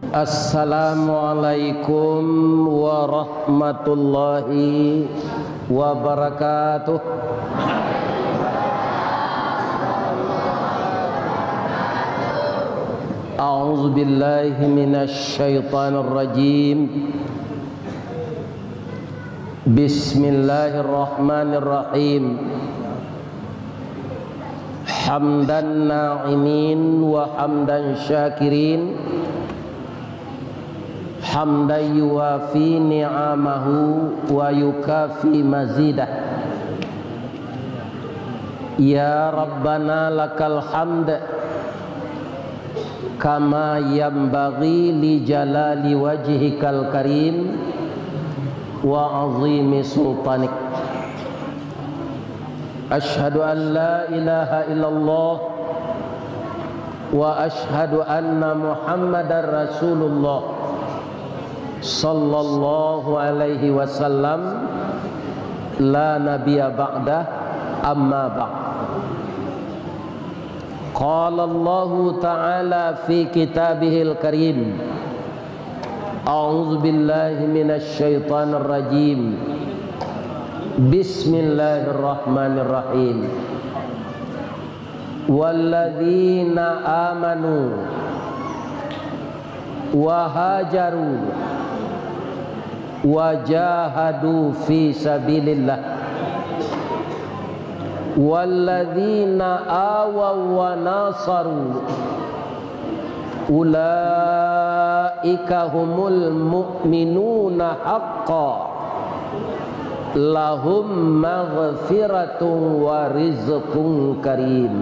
Assalamualaikum warahmatullahi wabarakatuh. A'udzu billahi minasy syaithanir rajim. Bismillahirrahmanirrahim. Hamdan na'imin wa hamdan syakirin, hamdan yuwafi ni'amahu wa yukafi mazidah. Ya Rabbana lakal hamd kama yanbaghi li jalali wajhikal karim wa azimi sultanik. Ashhadu an la ilaha illallah wa ashhadu anna Muhammadar Rasulullah sallallahu alaihi wasallam la nabiyya ba'dah, amma ba'd. Qala Allah ta'ala fi kitabihil karim, a'udzu billahi minasy syaithanir rajim. Bismillahirrahmanirrahim. Walladzina amanu wa hajaru wa jahadu fi sabilillah, walladzina awaw wa nasaru ulaika humul mu'minuna haqqan lahum maghfiratun wa rizqun karim.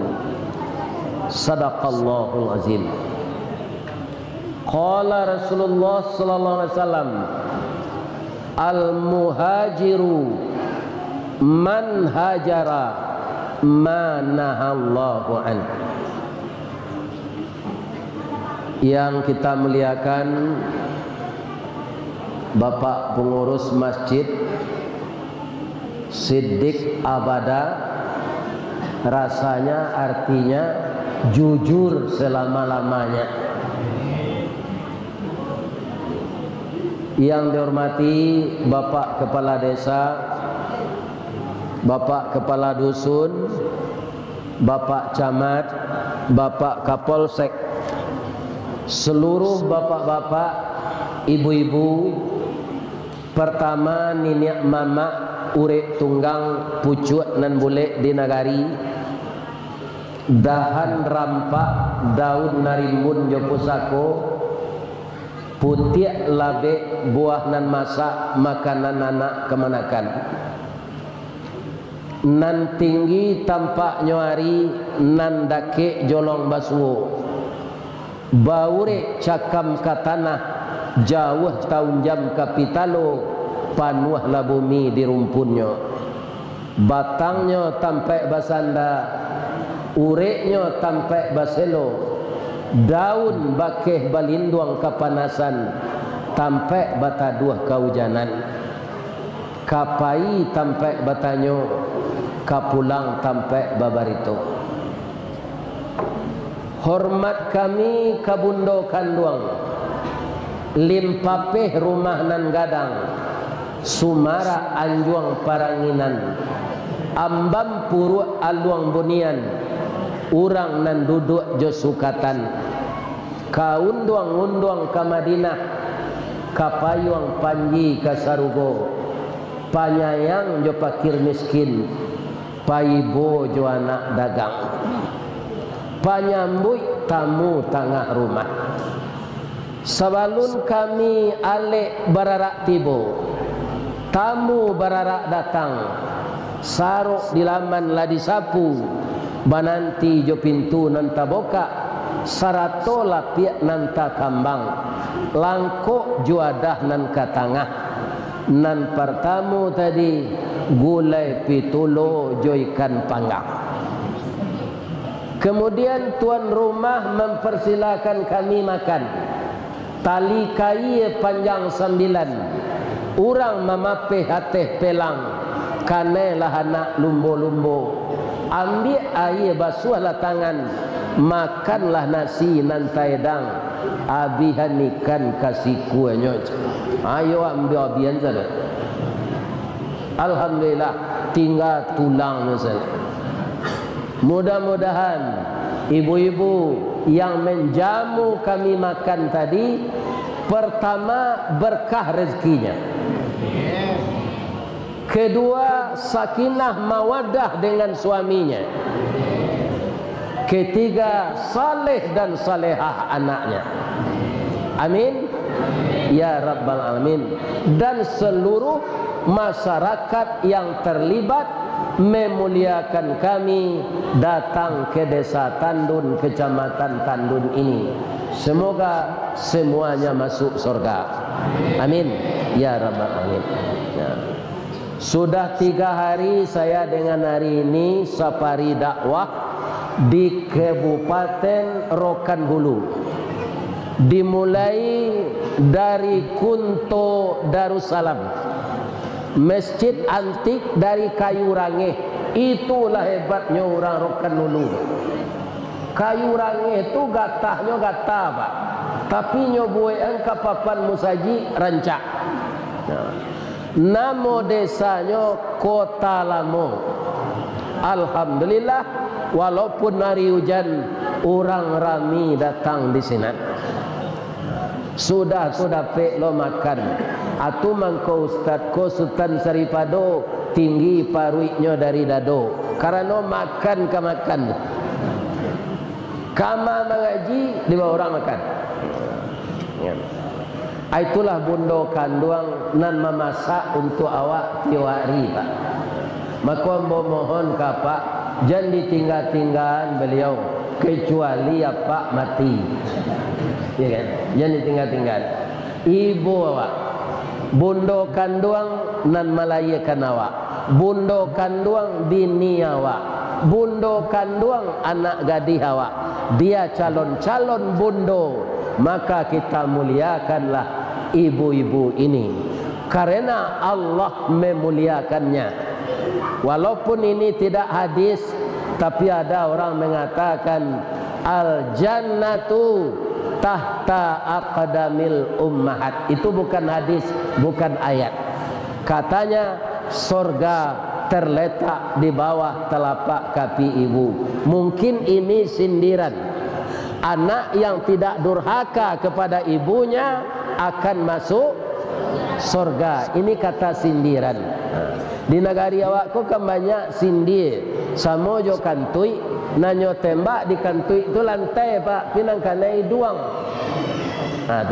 Sadaqallahul azim. Qala Rasulullah sallallahu alaihi wasallam, al muhajiru man hajara ma nahallahu an. Yang kita muliakan Bapak pengurus masjid Siddiq Abada, rasanya artinya jujur selama-lamanya. Yang dihormati Bapak Kepala Desa, Bapak Kepala Dusun, Bapak Camat, Bapak Kapolsek, seluruh bapak-bapak, ibu-ibu, pertama niniak mama urip tunggang pucuk nan bule di nagari, dahan rampak daun narimbun jo pusako, putiak labe buah nan masak makanan anak kemanakan, nan tinggi tampak nyuari nan dake jolong baswo, baure cakam katanah jauh tahun jam kapitalo, panuhlah bumi di rumpunnya, batangnya tampak basanda, ureknya tampak baselo, daun bakeh balinduang kapanasan, tampak bataduh kaujanan, kapai tampak batanyo, kapulang tampak babarito. Hormat kami kabundo kanduang, limpapeh rumah nan gadang, Sumara anjuang paranginan, ambam puru aluang bunian, urang nan duduk jo sukatan, kaunduang-unduang ka Madinah, kapayuang panji ka Sarugo, panyayang jo pakir miskin, paibo jo anak dagang, panyambut tamu tengah rumah. Sabalun kami alek bararak tibo, tamu bararak datang, saruk di laman lah disapu, bananti jo pintu nan taboka, saratola piak nan kambang, langkok juadah nan katangah, nan pertamu tadi gulai pitulo jo ikan panggang. Kemudian tuan rumah mempersilakan kami makan. Tali kai panjang 9, urang mamape hateh pelang, kanelah anak lumbo-lumbo. Ambil air basuhlah tangan, makanlah nasi nan taedang, abihanikan kasih kuenya. Ayo ambil abian saja. Alhamdulillah tinggal tulang saja. Mudah-mudahan ibu-ibu yang menjamu kami makan tadi, pertama berkah rezekinya, kedua sakinah mawaddah dengan suaminya, ketiga saleh dan salehah anaknya. Amin ya rabbal alamin. Dan seluruh masyarakat yang terlibat memuliakan kami datang ke desa Tandun, kecamatan Tandun ini. Semoga semuanya masuk surga. Amin ya rabbal alamin. Ya. Sudah 3 hari saya dengan hari ini safari dakwah di Kabupaten Rokan Hulu. Dimulai dari Kunto Darussalam, masjid antik dari kayu rangeh. Itulah hebatnya orang Rokan Hulu. Kayu rangeh itu gatahnya gatah pak, tapi nyobuean kapapan musaji rancak. Nah, nama desanya Kota Lamo. Alhamdulillah, walaupun hari hujan, orang rami datang di sini. Sudah dapat lo makan. Atu mangko ustad ko Sultan Saripado tinggi paruiknya dari dado. Karena makan ke makan. Kama mengaji di bawah orang makan. Ya. Itulah bundo kanduang nan memasak untuk awak tiap hari pak. Maka mohon ke pak, jangan ditinggal-tinggalan beliau kecuali apa mati. Ya kan? Jangan ditinggal-tinggal. Ibu awak, bundo kanduang nan malayakan awak, bundo kanduang bini awak, bundo kanduang anak gadis awak. Dia calon-calon bundo, maka kita muliakanlah ibu-ibu ini karena Allah memuliakannya. Walaupun ini tidak hadis, tapi ada orang mengatakan al jannatu tahta aqdamil ummahat. Itu bukan hadis, bukan ayat. Katanya surga terletak di bawah telapak kaki ibu. Mungkin ini sindiran. Anak yang tidak durhaka kepada ibunya akan masuk surga. Ini kata sindiran. Di negari awakku kan banyak sindir. Samo jo kantui, nanyo tembak di kantui itu lantai pak, pinang kanai duang. Nah,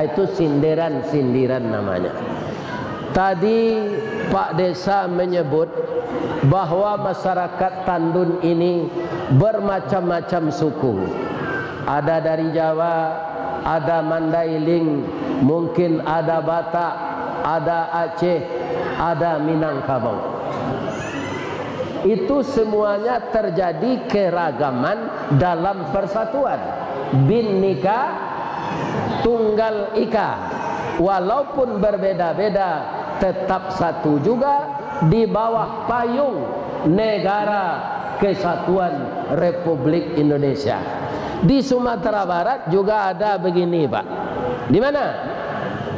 itu sindiran namanya. Tadi Pak Desa menyebut bahwa masyarakat Tandun ini bermacam-macam suku. Ada dari Jawa, ada Mandailing, mungkin ada Batak, ada Aceh, ada Minangkabau. Itu semuanya terjadi keragaman dalam persatuan. Bhinneka Tunggal Ika. Walaupun berbeda-beda, tetap satu juga di bawah payung Negara Kesatuan Republik Indonesia. Di Sumatera Barat juga ada begini pak. Di mana?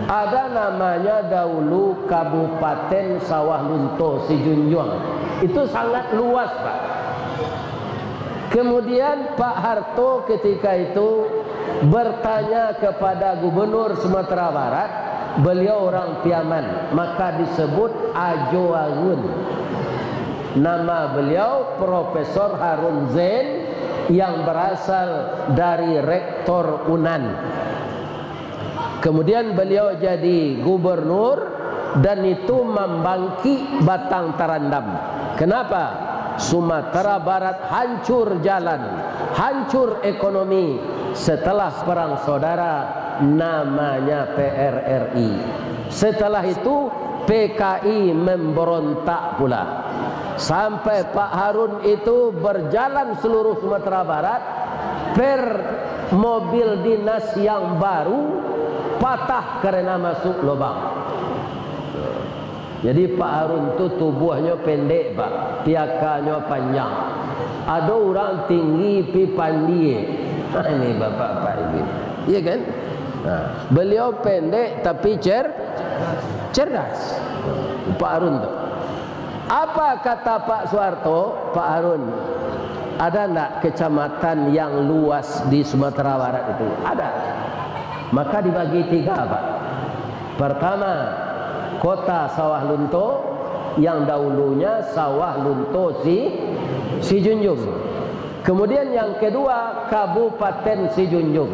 Ada namanya dahulu Kabupaten Sawah Lunto Sijunjuang. Itu sangat luas pak. Kemudian Pak Harto ketika itu bertanya kepada Gubernur Sumatera Barat. Beliau orang Piaman, maka disebut Ajoangun. Nama beliau Profesor Harun Zain yang berasal dari Rektor Unan. Kemudian beliau jadi gubernur dan itu membangkit Batang Tarandam. Kenapa? Sumatera Barat hancur jalan, hancur ekonomi setelah perang saudara namanya PRRI. Setelah itu PKI memberontak pula. Sampai Pak Harun itu berjalan seluruh Sumatera Barat per mobil dinas yang baru patah karena masuk lubang. Jadi Pak Harun itu tubuhnya pendek pak, piakanya panjang. Ada orang tinggi pi pandai. Ini bapak-bapak ibu, iya kan? Beliau pendek tapi cerdas. Pak Harun tu. Apa kata Pak Soeharto? Pak Harun, ada enggak kecamatan yang luas di Sumatera Barat itu? Ada. Maka dibagi 3 Pak. Pertama, kota Sawah Lunto, yang dahulunya Sawah Lunto Si Junjung. Kemudian yang kedua, Kabupaten Si Junjung.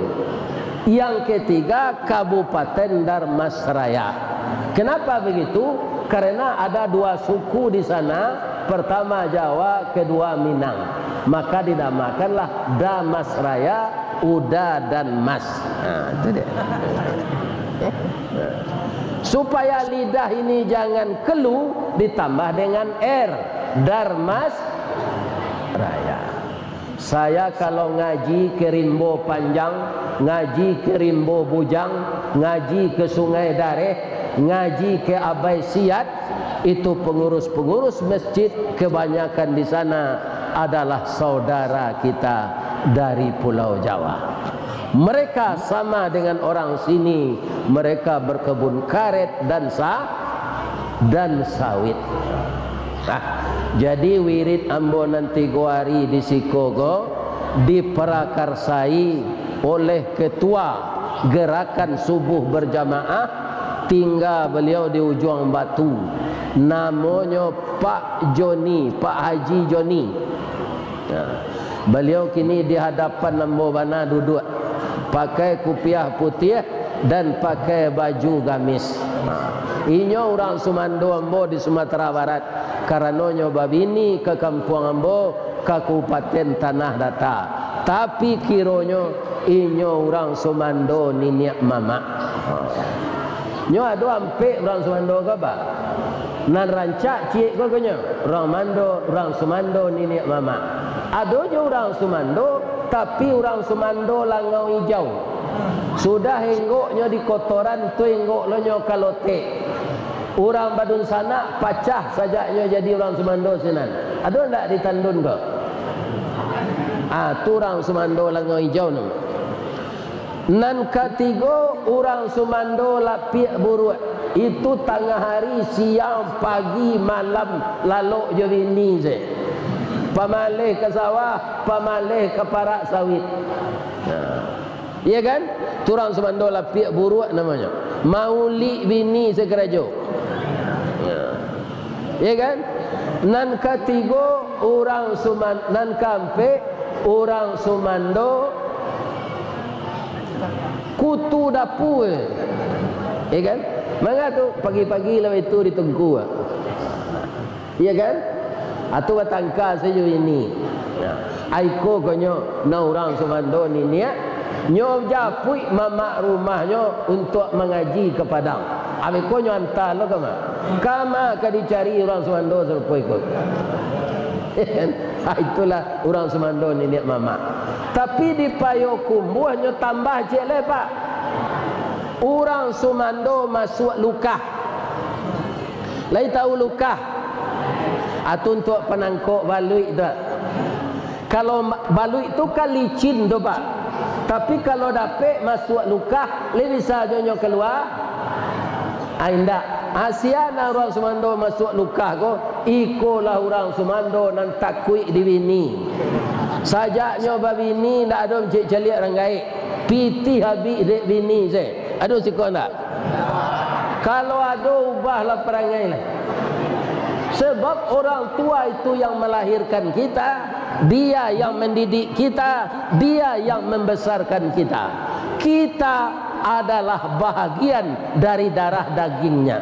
Yang ketiga, Kabupaten Darmasraya. Kenapa begitu? Karena ada 2 suku di sana, pertama Jawa, kedua Minang. Maka dinamakanlah Damasraya, Uda dan Mas. Itu dia. Supaya lidah ini jangan kelu, ditambah dengan R, Darmasraya. Saya kalau ngaji ke Rimbo Panjang, ngaji ke Rimbo Bujang, ngaji ke Sungai Dareh, ngaji ke Abai Siat, itu pengurus-pengurus masjid kebanyakan di sana adalah saudara kita dari Pulau Jawa. Mereka sama dengan orang sini, mereka berkebun karet dan sawit. Jadi wirid ambo nanti goari di Sikogo diperakarsai oleh ketua gerakan subuh berjamaah, tinggal beliau di Ujung Batu, namanya Pak Joni, Pak Haji Joni. Beliau kini di hadapan ambo bana duduk pakai kupiah putih dan pakai baju gamis. Inyo orang Sumando ambo di Sumatera Barat, karenanya babini ke kampung ambo Kabupaten Tanah Data. Tapi kironyo inyo orang Sumando niniak mama. Nyo ada ampe orang Sumando ke ba? Nan rancak cik ko konyo. Orang Sumando niniak mama. Ada je orang Sumando, tapi orang Sumando langau hijau. Sudah henggoknya di kotoran tu henggok lo nyo kalote. Orang badun sana pacah sajaknya jadi orang Sumando sinan. Ada ndak ditandun kau? Tu orang Sumando langau hijau tu. Nan ketiga orang Sumando lapiak buruk. Itu tengah hari, siang, pagi, malam lalu je bini je. Pamalih ke sawah, pamalih ke parak sawit. Iya kan? Tu orang Sumando lapiak buruk namanya. Mauli bini sekerajo. Ya kan? Nan ketiga orang Sumando, nan kampe orang Sumando kutu dapur. Ya kan? Maka tu pagi-pagi lah itu ditunggu. Ya kan? Atau batangka saja ini. Aiko konyo na orang Sumando ni niat nyo japui mama rumahnya untuk mengaji ke Padang. Amiko nyo hantar lo kama ka dicari orang Sumando serupa ikut. Itulah orang Sumando ni niat mama. Tapi di Payokumbuh nyo tambah cik le pak. Orang Sumando masuk lukah. Lai tahu lukah? Atau untuk penangkok balui tu. Kalau balui itu kan licin tu pak. Tapi kalau dapat masuk lukah, le bisa jonyo keluar. Ainda Asiana orang Sumando masuk lukah ko, ikolah orang Sumando nan takui di bini. Sajaknya babini ndak ada cik celiak ranggai. Piti habis dek bini je. Ada siko ndak? Kalau ada ubahlah perangai lah. Sebab orang tua itu yang melahirkan kita, dia yang mendidik kita, dia yang membesarkan kita. Kita adalah bahagian dari darah dagingnya.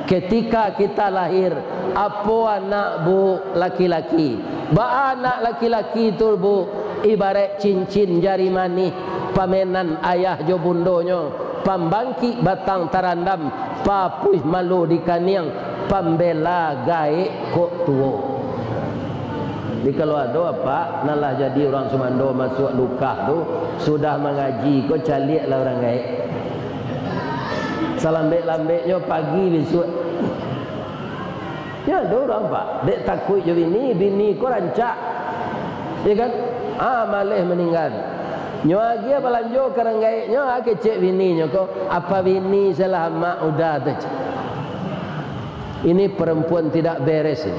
Ketika kita lahir, apa anak bu laki-laki? Ba anak laki-laki itu bu ibarat cincin jari manis, pamenan ayah jo bundonyo, pambangki batang tarandam, papuih malu di kaniang, pambela gaek kok tuo. Jadi kalau ada apa, nalah jadi orang Sumando masuk lukah tu sudah mengaji, kau caliak lah orang gaek. Salambek-lambeknya pagi besok. Ya ada orang pak, dek takut je bini kau rancak, ya kan? Malih meninggal. Nyo agi balanjo karanggai nyo ake cek bini nyo ko apa bini salah mak udah tu. Ini perempuan tidak beres ini.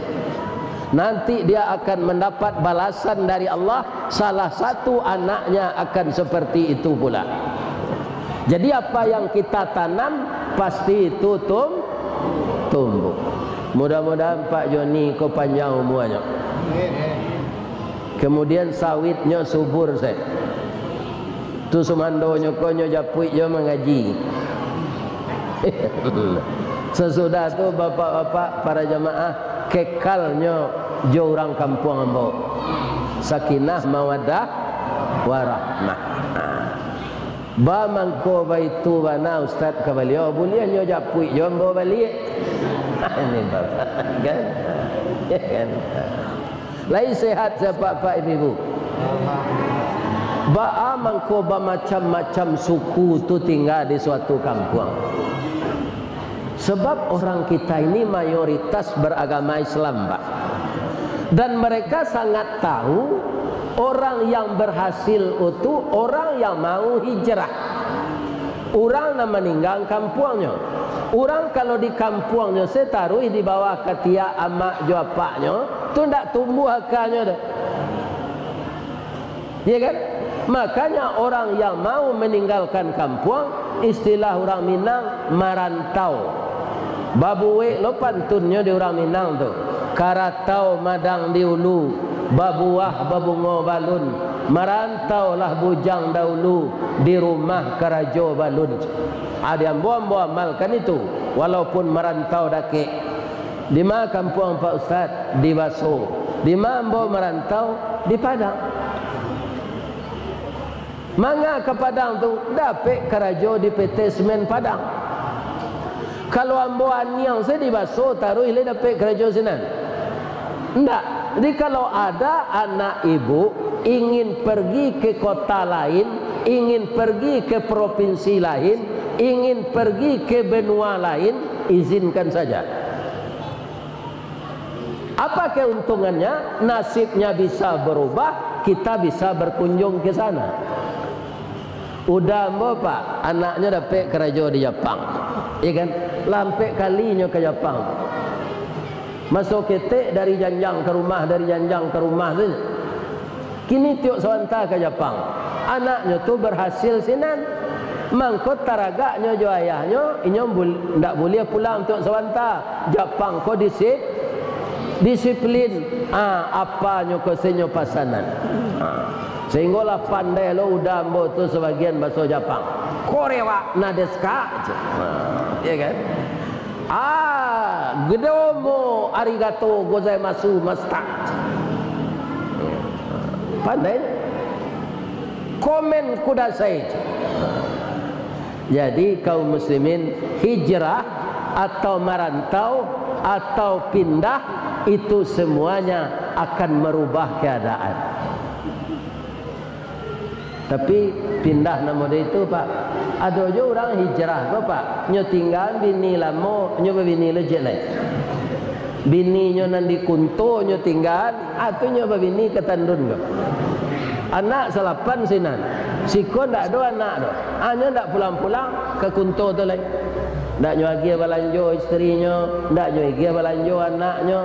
Nanti dia akan mendapat balasan dari Allah, salah satu anaknya akan seperti itu pula. Jadi apa yang kita tanam pasti itu tumbuh. Mudah-mudahan Pak Joni kau panjang umurnya. Kemudian sawitnya subur saya. Tu sumandonyo konyo japui yo mengaji. Sesudah tu bapak-bapak para jamaah kekalnya jo orang kampung ambo. Sakinah mawaddah warahmah. Ba mangko baitu bana ustaz ka beliau boleh nyo japui yo ambo balik. Ini bapak kan. Ya kan. Lain sehat siapa Pak Ibu. Ba mangko ba macam-macam suku tu tinggal di suatu kampung. Sebab orang kita ini mayoritas beragama Islam, Pak. Dan mereka sangat tahu orang yang berhasil itu orang yang mau hijrah. Orang yang meninggal kampungnya. Orang kalau di kampungnya saya taruh di bawah ketiak amak jo apaknya, tu ndak tumbuh akalnya dah. Ya kan? Makanya orang yang mau meninggalkan kampung, istilah orang Minang merantau. Babuwe lo pantunnya di orang Minang tu. Karatau madang di ulu, babuah babungo balun. Merantau lah bujang dahulu di rumah kerajo balun. Ada yang buang-buang amalkan itu, walaupun merantau dake. Di mana kampung Pak Ustaz? Di Baso. Di mana mau merantau? Di Padang. Manga ke Padang tu dapat kerajo di PT Semen Padang. Kalau ambo aniang saya di Baso taruh ile dapat kerajo sinan. Enggak. Jadi kalau ada anak ibu ingin pergi ke kota lain, ingin pergi ke provinsi lain, ingin pergi ke benua lain, izinkan saja. Apa keuntungannya? Nasibnya bisa berubah, kita bisa berkunjung ke sana. Udah mbak Pak, anaknya dapat kerja di Jepang, ya kan? Lampai kalinya ke Jepang. Masuk ketek dari janjang ke rumah, dari janjang ke rumah tu. Kini tiok sawanta ke Jepang. Anaknya tu berhasil sinan. Mangkot taragaknya jo ayahnya, inyom ndak boleh pulang tiok sawanta. Jepang ko disiplin. Apanya ko senyo pasanan. Sehinggalah pandai lo udah mbo tu sebagian bahasa Jepang. Korewa nadeska. Ya kan? Gedomo arigato gozaimasu masta. Pandai. Komen kudasai. Jadi kaum muslimin hijrah atau merantau atau pindah itu semuanya akan merubah keadaan. Tapi pindah nama dia itu Pak. Ada je orang hijrah tu Pak. Nyo tinggal bini lama, nyo bini lejek lain. Bini nyo nan di Kunto nyo tinggal, atau nyo bini ke Tandun ke. Anak salapan sinan. Siko ndak ada anak do. Hanya ndak pulang-pulang ke Kunto tu lain. Ndak nyo lagi balanjo isterinya, ndak nyo lagi balanjo anaknya.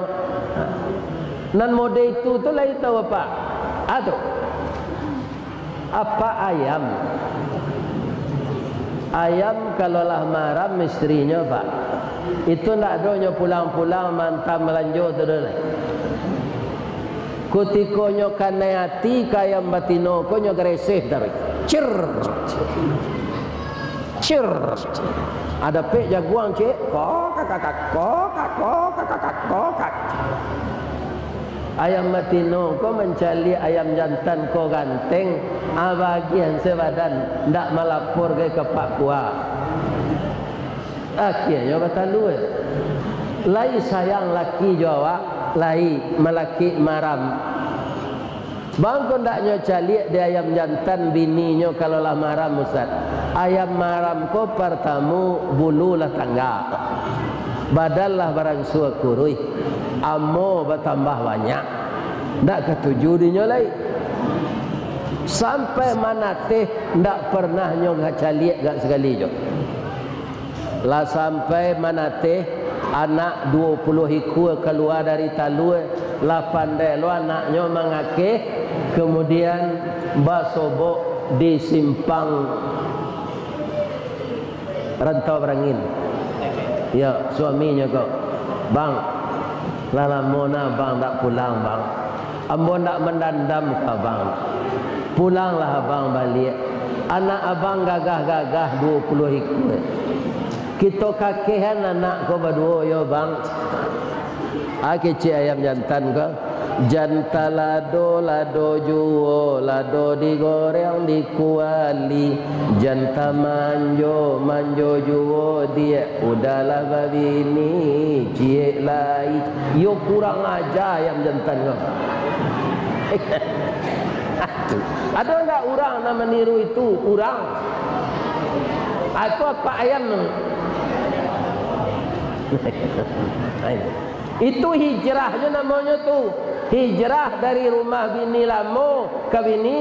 Nan mode itu tu lain tahu Pak. Atau apa ayam? Ayam kalau lah maram istrinya Pak, itu nak donya pulang-pulang mantam melanjo tu dah. Kutikonyo kanayati kayam batino konyo greseh dari. Cer. Ada pek jaguang cek. Kokak. Ayam matino ko mencari ayam jantan ko ganteng bagian sebadan ndak melapor ke Pak Kuah. Akhirnya batalu lai sayang laki Jawa lai melaki maram. Bang ko ndak nyo cali di ayam jantan bininya kalau lah maram Ustaz. Ayam maram ko pertamu bulu lah tangga. Badallah barang suah kurui. Amo bertambah banyak. Tak ketujuh dinyolai. sampai mana teh ndak pernah nyo ngacaliek gak sekali jo. Lah sampai mana teh anak 20 ekor keluar dari talue, lah pandai lo anaknya mengakeh, kemudian basobok di simpang Rantau Berangin. Ya, suaminya kok, bang, lala mona bang tak pulang bang, ambo tak mendandam ke bang, pulanglah abang balik. Anak abang gagah-gagah 20 ekor. Kita kakehan anak ko berdua yo bang. Kecik ayam jantan ko. Jantan lado juo, lado digoreng dikuali. Jantan manjo juo dia. Udahlah babi ni cie lai. Yo kurang aja ayam jantan ko. Ada enggak orang nak meniru itu? Kurang. Itu apa ayam? Itu hijrahnya namanya tuh. Hijrah dari rumah bini lamo ke bini.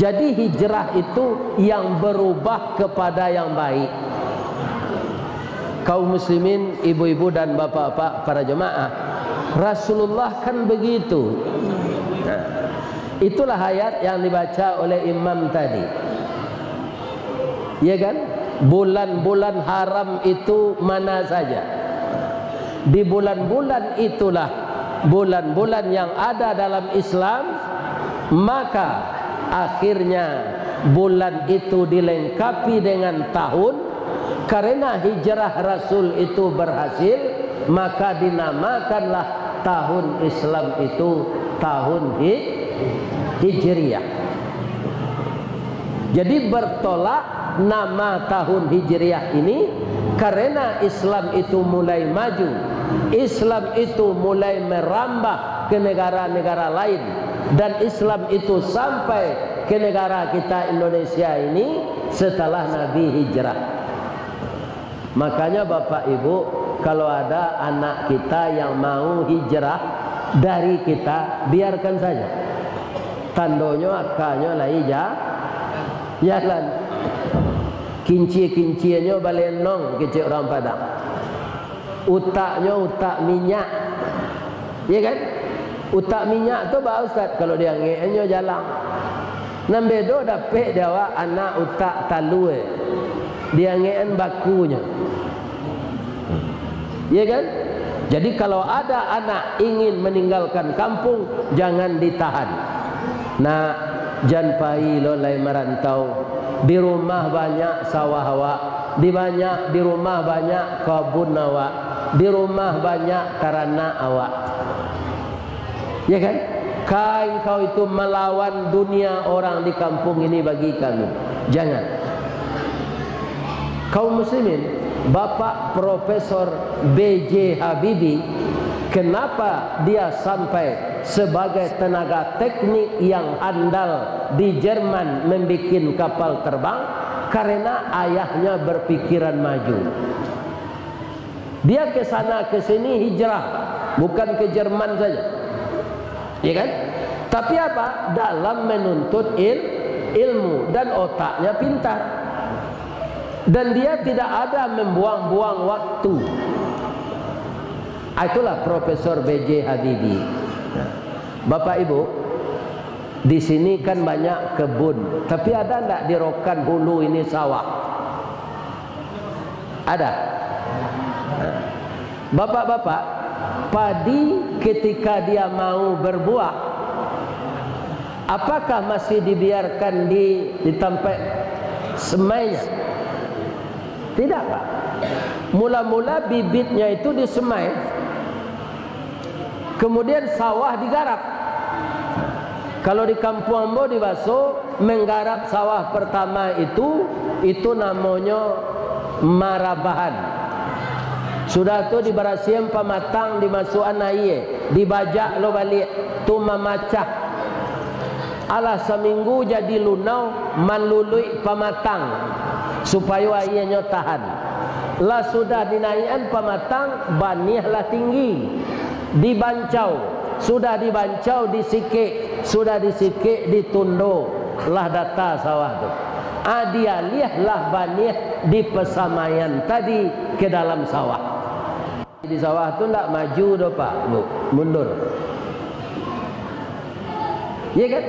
Jadi hijrah itu yang berubah kepada yang baik. Kaum muslimin, ibu-ibu dan bapak-bapak, para jemaah, Rasulullah kan begitu. Nah, itulah ayat yang dibaca oleh imam tadi. Ya kan? Bulan-bulan haram itu mana saja. Di bulan-bulan itulah bulan-bulan yang ada dalam Islam, maka akhirnya bulan itu dilengkapi dengan tahun. Karena hijrah Rasul itu berhasil, maka dinamakanlah tahun Islam itu tahun Hijriyah. Jadi bertolak nama tahun Hijriyah ini karena Islam itu mulai maju, Islam itu mulai merambah ke negara-negara lain, dan Islam itu sampai ke negara kita Indonesia ini setelah Nabi hijrah. Makanya Bapak Ibu, kalau ada anak kita yang mau hijrah dari kita, biarkan saja. Tandonyo akanya lah jalan. Kinci-kinciannya balenong kecil orang Padang. Utaknya utak minyak. Ya kan? Utak minyak tu Pak Ustaz, kalau dia ngeenyo jalan. Nambedo dapat dia anak utak talue. Dia ngeen bakunya. Ya kan? Jadi kalau ada anak ingin meninggalkan kampung, jangan ditahan. Nah, jangan pai lo lai merantau. Di rumah banyak sawah awak, di rumah banyak kebun awak, di rumah banyak ternak awak. Ya kan? Kau itu melawan dunia orang di kampung ini bagi kami. Jangan. Kaum muslimin, Bapak Profesor B.J. Habibie, kenapa dia sampai sebagai tenaga teknik yang andal di Jerman membuat kapal terbang? Karena ayahnya berpikiran maju. Dia ke sana ke sini hijrah, bukan ke Jerman saja. Ya kan? Tapi apa? Dalam menuntut ilmu, dan otaknya pintar. Dan dia tidak ada membuang-buang waktu. Itulah Profesor B.J. Habibie. Bapak Ibu, di sini kan banyak kebun, tapi ada enggak di Rokan Hulu ini sawah? Ada. Bapak-bapak, padi ketika dia mau berbuah, apakah masih dibiarkan di tempat semainya? Tidak, Pak. Mula-mula bibitnya itu disemai, kemudian sawah digarap. Kalau di Kampung Ambo di Baso, menggarap sawah pertama itu namanya marabahan. Sudah tu diberasiem pamatang dimasukan air, dibajak lo balik, tu memacah. Alah seminggu jadi lunau, manlului pamatang supaya airnya tahan. Lah sudah dinaikkan pamatang, banihlah tinggi, dibancau. sudah dibancau disikik, sudah disikik ditundo lah data sawah tu. Dia lihatlah banih di pesamaian tadi ke dalam sawah. Di sawah tu tak maju dah Pak, Bu, mundur. Ya kan?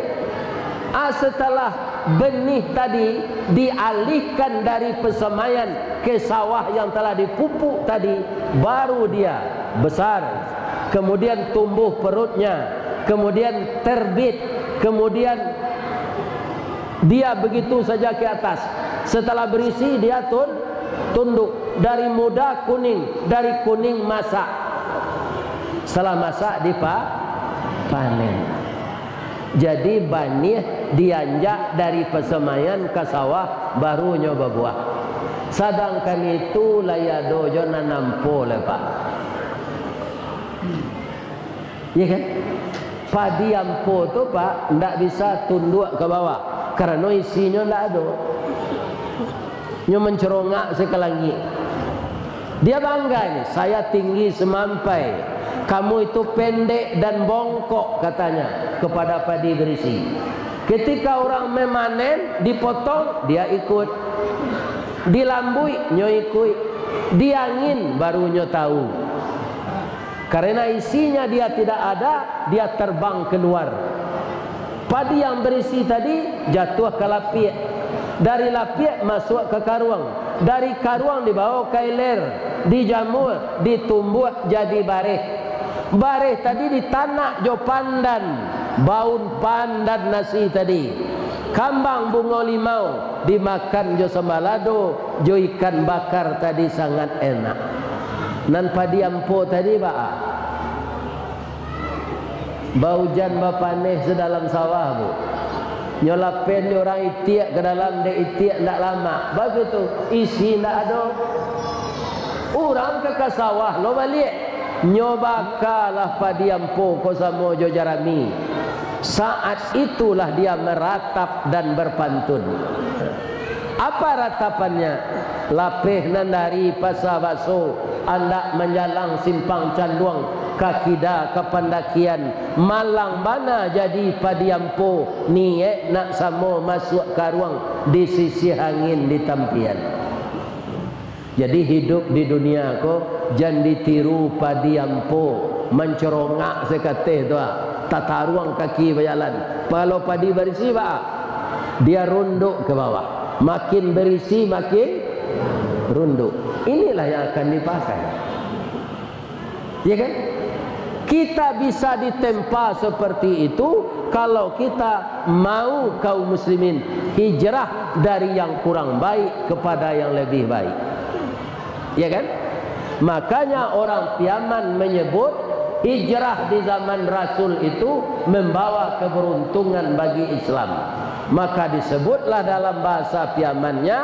Setelah benih tadi dialihkan dari pesamaian ke sawah yang telah dipupuk tadi, baru dia besar, kemudian tumbuh perutnya, kemudian terbit, kemudian dia begitu saja ke atas. Setelah berisi dia tunduk, dari muda kuning, dari kuning masak, setelah masak dipanen. Jadi banih dianjak dari pesemaian ke sawah, baru nyoba buah. Sedangkan itu layado jo nanampo le Pak. Ya kan? Padi ampo tu Pak ndak bisa tunduk ke bawah karena isinya ndak ada. Nyo mencerongak sekelangi. Dia bangga ini, saya tinggi semampai. Kamu itu pendek dan bongkok katanya kepada padi berisi. Ketika orang memanen dipotong dia ikut, dilambui nyo ikut, diangin baru nyo tahu. Karena isinya dia tidak ada, dia terbang keluar. Padi yang berisi tadi jatuh ke lapiak, dari lapiak masuk ke karuang, dari karuang dibawa ke iler, dijamur, ditumbuh jadi bareh. Bareh tadi ditanak jo pandan, baun pandan nasi tadi, kambang bunga limau dimakan jo sembalado, jo ikan bakar tadi sangat enak. Nan padi ampo tadi Pak, bau jan bapaneh sedalam sawah Bu. Nyolapen orang itiak ke dalam de itiak ndak lama, begitu isi ndak ada. Orang ke sawah lo balik. Nyobakalah padi ampo ko samo jo jarami. Saat itulah dia meratap dan berpantun. Apa ratapannya? Lapeh nandari pasar bakso, anda menjalang simpang canduang, kakida ke pendakian, malang bana jadi padi ampo, niat nak samo masuk karuang di sisi angin di tampian. Jadi hidup di dunia ko jangan ditiru padi ampo, mencerongak sekateh tu tataruang kaki berjalan. Kalau padi berisi Pak, dia runduk ke bawah. Makin berisi makin runduk. Inilah yang akan dipakai. Ya kan? Kita bisa ditempa seperti itu kalau kita mau kaum muslimin hijrah dari yang kurang baik kepada yang lebih baik. Ya kan? Makanya orang Piaman menyebut hijrah di zaman Rasul itu membawa keberuntungan bagi Islam. Maka disebutlah dalam bahasa Piamannya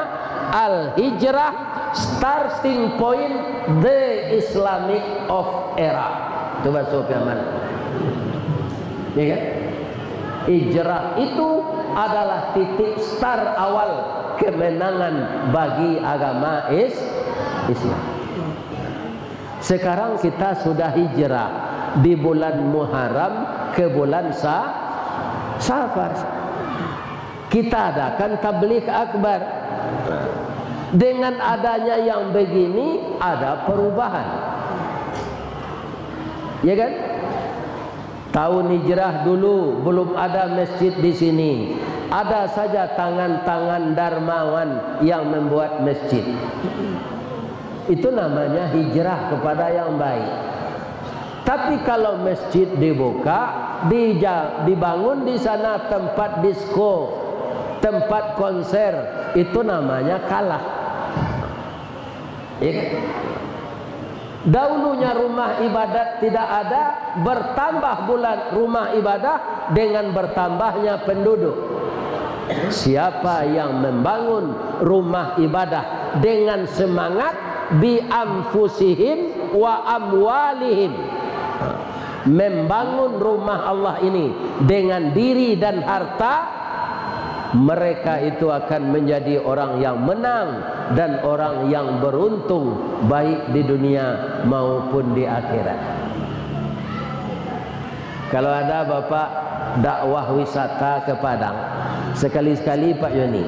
al-hijrah, starting point the Islamic of era. Itu bahasa Piaman. Ya kan? Hijrah itu adalah titik start awal kemenangan bagi agama Islam. Sekarang kita sudah hijrah di bulan Muharram ke bulan Safar. Kita adakan tabligh akbar. Dengan adanya yang begini ada perubahan. Ya kan? Tahun hijrah dulu belum ada masjid di sini. Ada saja tangan-tangan dermawan yang membuat masjid. Itu namanya hijrah kepada yang baik. Tapi kalau masjid dibuka, dibangun di sana tempat disko, tempat konser, itu namanya kalah. Ya kan? Dahulunya rumah ibadat tidak ada, bertambah bulan rumah ibadah dengan bertambahnya penduduk. Siapa yang membangun rumah ibadah dengan semangat bi anfusihim wa amwalihim, membangun rumah Allah ini dengan diri dan harta, mereka itu akan menjadi orang yang menang dan orang yang beruntung baik di dunia maupun di akhirat. Kalau ada Bapak dakwah wisata ke Padang, sekali-sekali Pak Yoni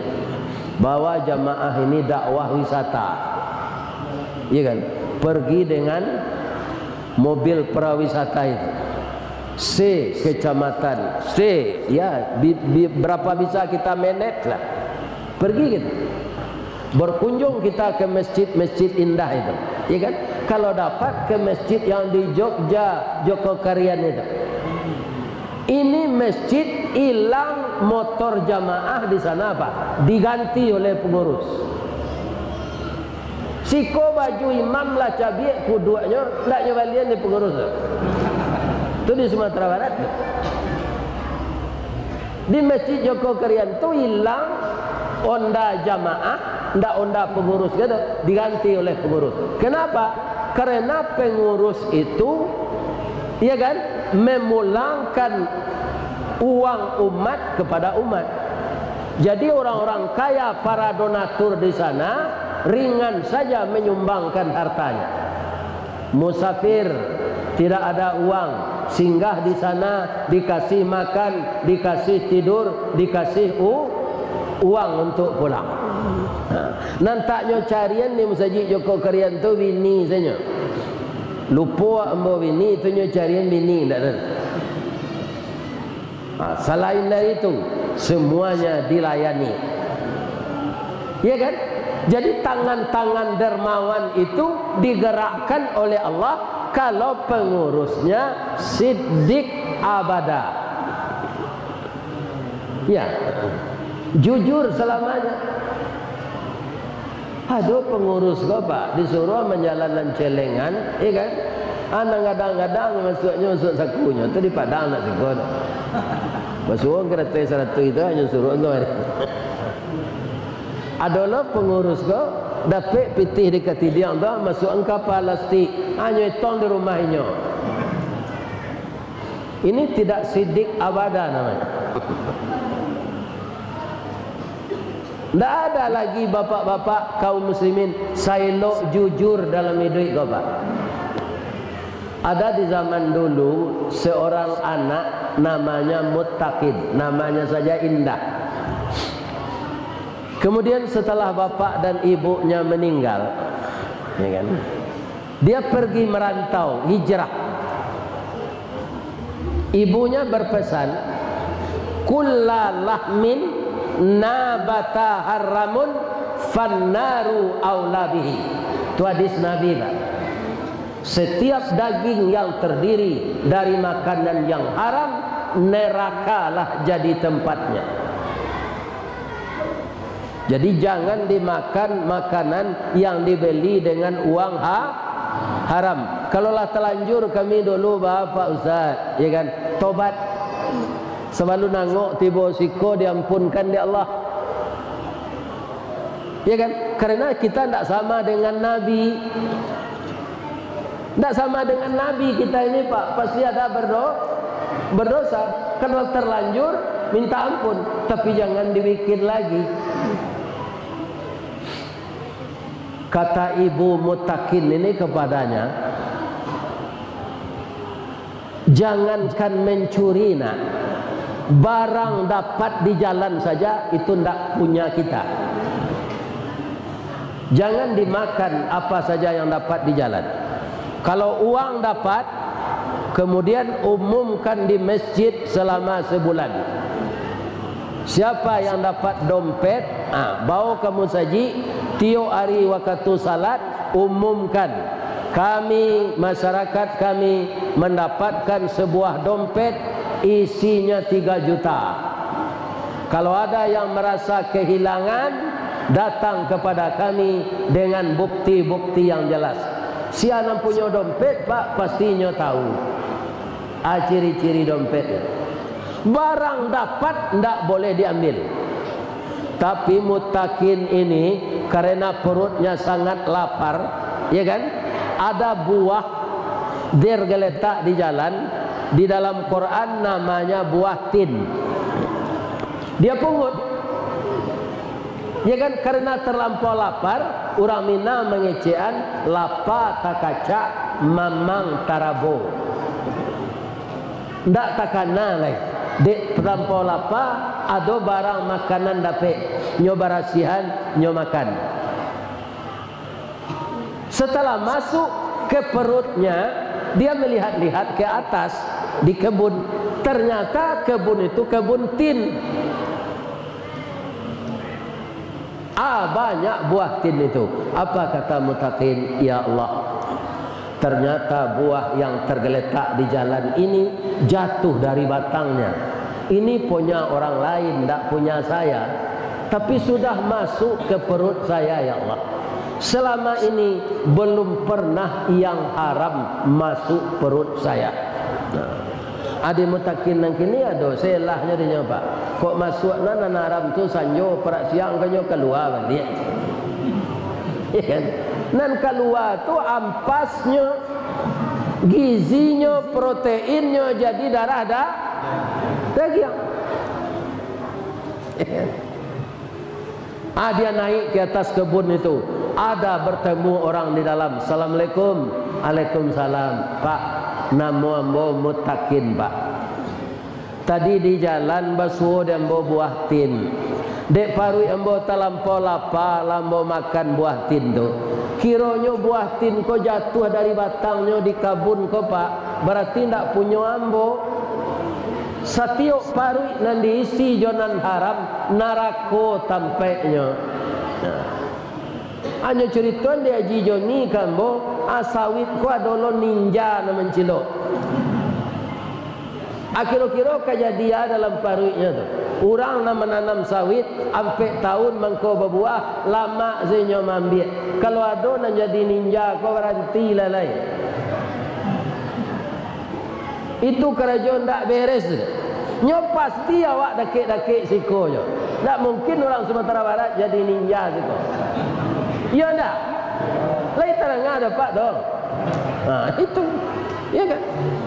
bawa jamaah ini dakwah wisata, iya kan? Pergi dengan mobil prawisata itu, C kecamatan C, ya berapa bisa kita manage lah. Pergi kita, berkunjung kita ke masjid-masjid indah itu, iya kan? Kalau dapat ke masjid yang di Jogja, Jogokarian itu, ini masjid hilang motor jamaah di sana apa? Diganti oleh pengurus. Siko baju imam lah cabiak kuduanya, tak nyobalian di pengurus. Itu di Sumatera Barat. Di masjid Jogokarian itu hilang onda jamaah, ndak onda pengurus gitu, diganti oleh pengurus. Kenapa? Karena pengurus itu, ya kan, memulangkan uang umat kepada umat. Jadi orang-orang kaya, para donatur di sana ringan saja menyumbangkan hartanya. Musafir tidak ada uang, singgah di sana, dikasih makan, dikasih tidur, dikasih uang untuk pulang. Nantaknya carian ni musajik Jogokarian tu bini saja. Lupa ambo bini tu nyo carian bini ndak ada. Selain dari itu semuanya dilayani. Ya kan? Jadi tangan-tangan dermawan itu digerakkan oleh Allah kalau pengurusnya siddiq abada. Ya. Jujur selamanya. Aduh pengurus kau Pak disuruh menjalankan celengan, iya kan? Anak kadang-kadang masuk sakunya tu di Padang nak sikut. Masuk kereta satu itu hanya suruh engkau. Adalah pengurus kau dapat pitih di ketidiang tu masuk engkau plastik hanya itong di rumahnya. Ini tidak siddiq abada namanya. Tidak ada lagi bapak-bapak kaum muslimin sailok jujur dalam hidup kau Pak. Ada di zaman dulu seorang anak namanya Muttaqin, namanya saja indah. Kemudian setelah bapak dan ibunya meninggal, ya kan, dia pergi merantau, hijrah. Ibunya berpesan, kullalahmin nabata haramun fannaru aulabihi. Itu hadis Nabi Pak. Setiap daging yang terdiri dari makanan yang haram, nerakalah jadi tempatnya. Jadi jangan dimakan makanan yang dibeli dengan uang haram. Kalaulah terlanjur kami dulu Bapak Ustaz, ya kan, tobat. Selalu nangok tiba siko diampunkan di Allah. Ya kan? Karena kita tidak sama dengan Nabi. Tidak sama dengan Nabi kita ini Pak. Pasti ada berdosa. Kalau terlanjur minta ampun, tapi jangan dibikin lagi. Kata ibu Muttaqin ini kepadanya, jangankan mencuri nak, barang dapat di jalan saja itu tidak punya kita. Jangan dimakan apa saja yang dapat di jalan. Kalau uang dapat, kemudian umumkan di masjid selama sebulan. Siapa yang dapat dompet, bawa kamu saji, tiap hari waktu salat umumkan. Kami, masyarakat kami mendapatkan sebuah dompet isinya 3 juta. Kalau ada yang merasa kehilangan, datang kepada kami dengan bukti-bukti yang jelas. Si anak punya dompet Pak, pastinya tahu ciri-ciri dompetnya. Barang dapat tidak boleh diambil. Tapi Muttaqin ini karena perutnya sangat lapar, ya kan? Ada buah dia geletak di jalan. Di dalam Quran namanya buah tin. Dia pungut, ya kan, karena terlampau lapar. Orang Minang mengecean lapa tak kaca mamang tarabo. ndak takana lai dek terlampau lapar ada barang makanan dapat nyo barasihan nyo makan. Setelah masuk ke perutnya, dia melihat-lihat ke atas di kebun. Ternyata kebun itu kebun tin. Banyak buah tin itu. Apa kata muttaqin? Ya Allah, ternyata buah yang tergeletak di jalan ini jatuh dari batangnya. Ini punya orang lain, tidak punya saya. Tapi sudah masuk ke perut saya, ya Allah. Selama ini belum pernah yang haram masuk perut saya. Ada muttaqin nang kini ada selahnya dia pak. Kok masuk nan haram tu sanjo perak siang kanyo keluar balik. Ya kan? Nan keluar tu ampasnya, gizinya, proteinnya jadi darah daging. Dia naik ke atas kebun itu. Ada bertemu orang di dalam. Assalamualaikum. Waalaikumsalam. Pak, nama ambo muttaqin pak. Tadi di jalan basuh dan ambo buah tin. Dek parui ambo talampau lapar, ambo makan buah tin tu. Kiranya buah tin ko jatuh dari batangnya di kabun ko pak. Berarti ndak punya ambo. Satiok parui nan diisi jonan haram narako tampeknya. Hanya cerita dia jijoni kambo asawit ko adolo ninja na mencilok. Kira-kira kejadian dalam paruinya tu. Orang nak menanam sawit sampai tahun mangko berbuah lama zinyo mambiak. Kalau ada nak jadi ninja ko berhenti lalai. Itu kerajaan tak beres. Nyo pasti awak dakik-dakik siko nyo. Tak mungkin orang Sumatera Barat jadi ninja siko. Ya enggak? Lai terang ada pak dong. Itu. Ya kan?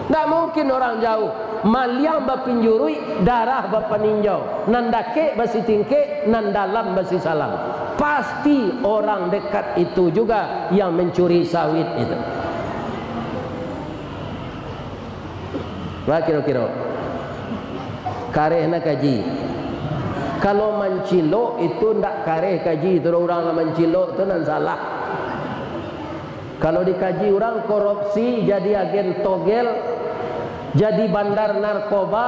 Tak mungkin orang jauh. Maliang bapinjurui darah bapaninjau. Nan dakik basi tingkik, nan dalam basi salam. Pasti orang dekat itu juga yang mencuri sawit itu. Wah kira-kira kareh nak kaji. Kalau mencilok itu ndak kareh kaji. Itu orang mencilok itu nan salah. Kalau dikaji orang korupsi jadi agen togel, jadi bandar narkoba,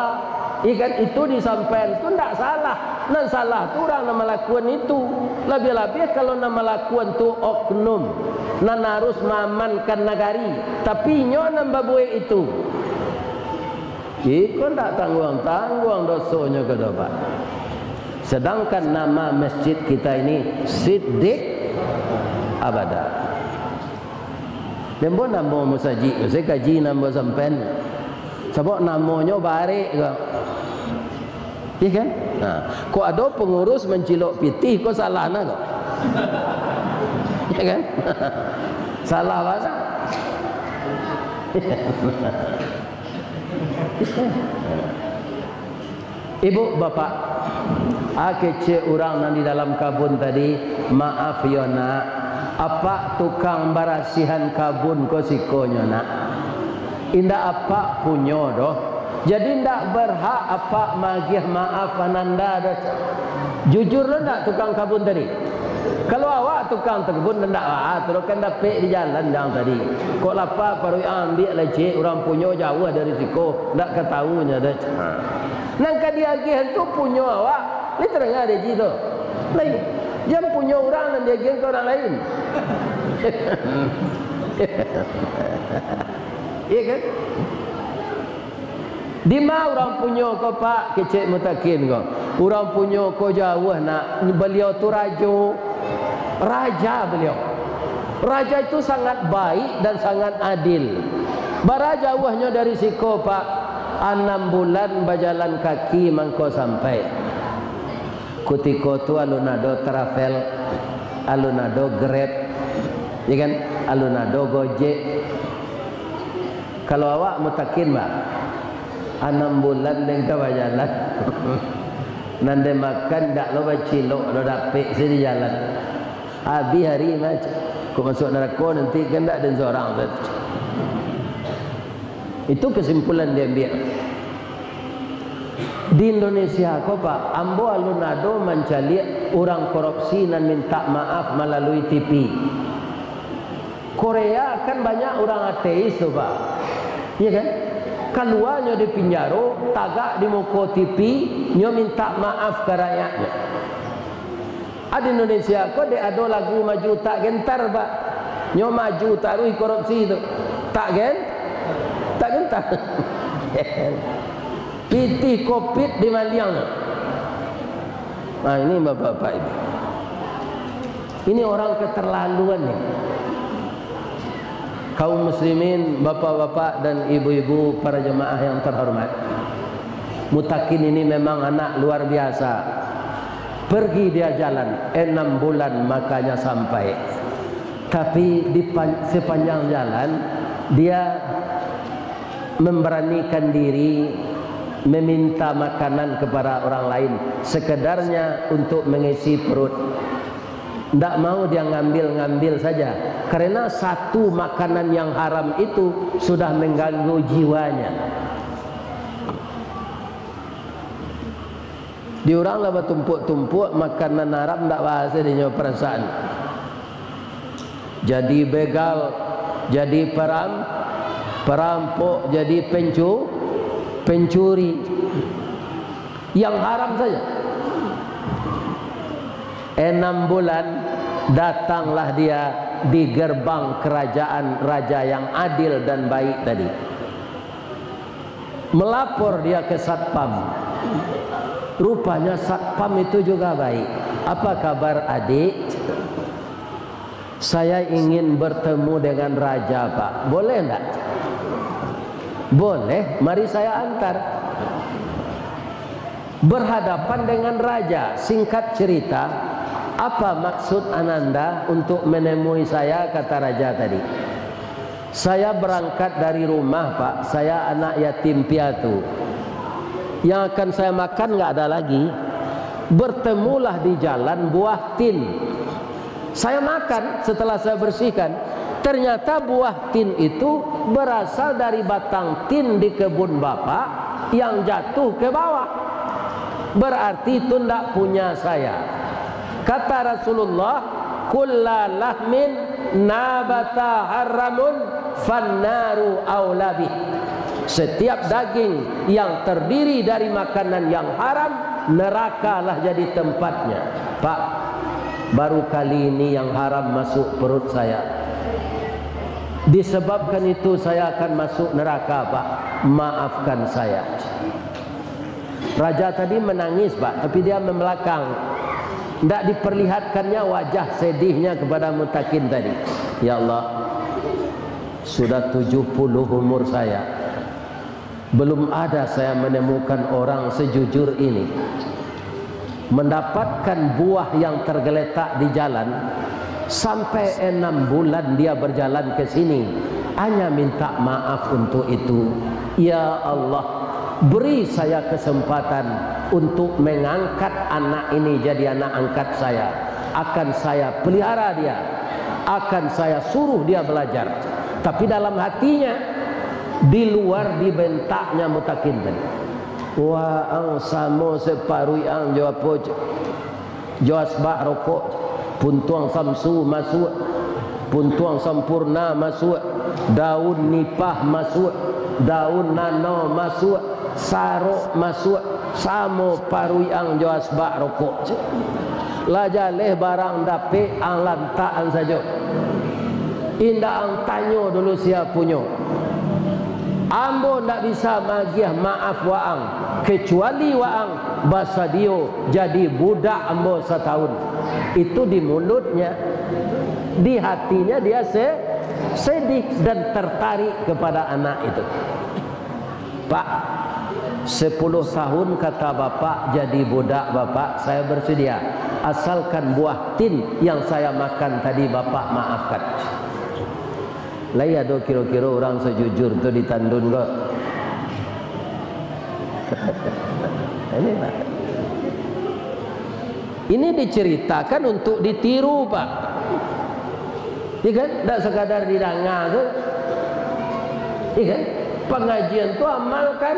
ikan itu disampaikan itu ndak salah. Nan salah tu orang nak melakukan itu. Lebih-lebih kalau nak melakukan tu oknum, nan harus mengamankan negari. Tapi nyo nan babuai itu. Iko ndak tanggung-tanggung dosanya ke depan. Sedangkan nama masjid kita ini Siddiq Abada. Dembo nama musajid, saya kaji nama sampen. Sebab namanya barik ke. Iya kan? Nah, kok ada pengurus mencilok pitih kok salah nak kok. Iya kan? Salah bahasa. Ibu bapak, kece orang yang di dalam kabun tadi, maaf ya nak, apa tukang barasihan kabun ko sikonyo nak, indah apa punyo doh, jadi ndak berhak apa magih maaf ananda doh. Jujur lo ndak tukang kabun tadi? Kalau awak tukang kebun ndak terus kan dapat di jalan yang tadi. Kok lapar baru ambil leceh orang punyo jauh dari siko, ndak ketahunya dah. Nang kadiagihan tu punyo awak, ni terang ada jitu. Lain, jam punyo orang nan diagihan ke orang lain. Iya kan? Di mana orang punyo ko pak kecek mutakin ko? Orang punyo ko jauh nak beliau tu raja beliau. Raja itu sangat baik dan sangat adil. Bara jauhnya dari siko pak 6 bulan berjalan kaki mangko sampai. Kutiko tu alunado travel, alunado grab, ya kan? Alunado gojek. Kalau awak mutakin mbak 6 bulan dengan berjalan. Nande makan dak lo bacilok lo dapik sini jalan. Abi hari macam kau masuk neraka nanti kan dak ada seorang tu. Itu kesimpulan dia ambil. Di Indonesia kok Pak, ambo alunado mencari orang korupsi dan minta maaf melalui TV. Korea kan banyak orang ateis tuh Pak, iya kan? Keluarnya di penjaro, tagak di muka TV, nyo minta maaf ke rakyatnya. Di Indonesia kok dia ada lagu maju tak gentar Pak, nyo maju taruh korupsi itu, tak gentar. Pitih COVID di Maliang. Nah ini bapak-bapak itu. Ini orang keterlaluan nih. Kaum muslimin, bapak-bapak dan ibu-ibu, para jemaah yang terhormat. Mutakin ini memang anak luar biasa. Pergi dia jalan 6 bulan makanya sampai. Tapi di sepanjang jalan dia memberanikan diri meminta makanan kepada orang lain, sekedarnya untuk mengisi perut. Tidak mau dia ngambil saja, karena satu makanan yang haram itu sudah mengganggu jiwanya. Diorang lah bertumpuk-tumpuk makanan haram, tidak bahasa dia perasaan. Jadi begal, jadi perampok, jadi pencuri yang haram saja. 6 bulan datanglah dia di gerbang kerajaan raja yang adil dan baik tadi. Melapor dia ke Satpam. Rupanya Satpam itu juga baik. Apa kabar adik? Saya ingin bertemu dengan raja Pak. Boleh enggak? Boleh, mari saya antar. Berhadapan dengan raja. Singkat cerita, apa maksud Ananda untuk menemui saya, kata raja tadi. Saya berangkat dari rumah Pak, saya anak yatim piatu. Yang akan saya makan nggak ada lagi. Bertemulah di jalan buah tin. Saya makan setelah saya bersihkan. Ternyata buah tin itu berasal dari batang tin di kebun bapak yang jatuh ke bawah. Berarti itu tidak punya saya. Kata Rasulullah, kulla lahmin nabata haramun fannaru aulabi. Setiap daging yang terdiri dari makanan yang haram, nerakalah jadi tempatnya. Pak, baru kali ini yang haram masuk perut saya. Disebabkan itu saya akan masuk neraka Pak. Maafkan saya. Raja tadi menangis Pak, tapi dia membelakang. Tidak diperlihatkannya wajah sedihnya kepada Mutakin tadi. Ya Allah, sudah 70 umur saya, belum ada saya menemukan orang sejujur ini. Mendapatkan buah yang tergeletak di jalan. Sampai 6 bulan dia berjalan ke sini, hanya minta maaf untuk itu. Ya Allah, beri saya kesempatan untuk mengangkat anak ini jadi anak angkat saya. Akan saya pelihara dia, akan saya suruh dia belajar. Tapi dalam hatinya, di luar dibentaknya Mutakin tadi. Wa ang samo separui ang jawab jawab rokok. Puntuang samsu masuk, puntuang sampurna masuk, daun nipah masuk, daun nano masuk, sarok masuk, samo paruiang joasbak rokok. Lajaleh barang dapet ang lantaan saja. Indah ang tanyo dulu siap punyo. Ambo ndak bisa magiah maaf waang, kecuali waang basadio jadi budak ambo setahun. Itu di mulutnya, di hatinya dia sedih dan tertarik kepada anak itu. Pak, 10 tahun kata bapak jadi budak bapak, saya bersedia. Asalkan buah tin yang saya makan tadi bapak maafkan. Lah ya do kira-kira orang sejujur tu ditandun kok. Ini Pak. Ini diceritakan untuk ditiru Pak. Iya kan? Tak sekadar didengar tu. Iya kan? Pengajian tu amalkan.